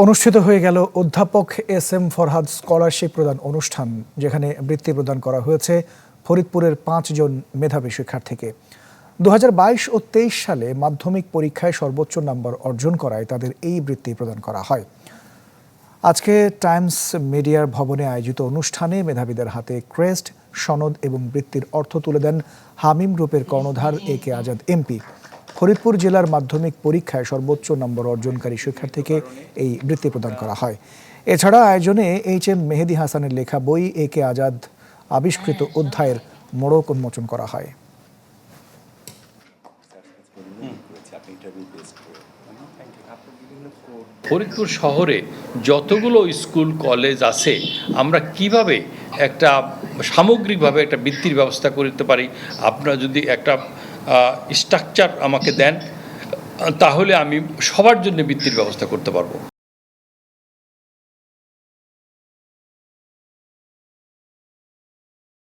অনুষ্ঠিত হয়ে গেল অধ্যাপক এস.এম. ফরহাদ স্কলারশিপ প্রদান অনুষ্ঠান, যেখানে বৃত্তি প্রদান করা হয়েছে ফরিদপুরের 5 জন মেধাবী শিক্ষার্থীকে। 2022 ও 23 সালে মাধ্যমিক পরীক্ষায় সর্বোচ্চ নম্বর অর্জন করায় তাদের এই বৃত্তি প্রদান করা হয়। আজকে টাইমস মিডিয়ার ভবনে আয়োজিত অনুষ্ঠানে মেধাবীদের হাতে ক্রেস্ট, সনদ এবং বৃত্তির অর্থ তুলে দেন হামিম গ্রুপের কর্ণধার এ.কে আজাদ এমপি। ফরিদপুর জেলার মাধ্যমিক পরীক্ষায় সর্বোচ্চ নম্বর অর্জনকারী শিক্ষার্থীকে এই বৃত্তি প্রদান করা হয়। এছাড়া আয়োজনে এইচ.এম. মেহেদী হাসানের লেখা বই এ.কে আজাদ আবিষ্কৃত অধ্যায়ের মোড়ক উন্মোচন করা হয়। ফরিদপুর শহরে যতগুলো স্কুল কলেজ আছে, আমরা কিভাবে একটা সামগ্রিকভাবে একটা বৃত্তির ব্যবস্থা করতে পারি। আপনারা যদি একটা স্ট্রাকচার আমাকে দেন, তাহলে আমি সবার জন্য বৃত্তির ব্যবস্থা করতে পারবো।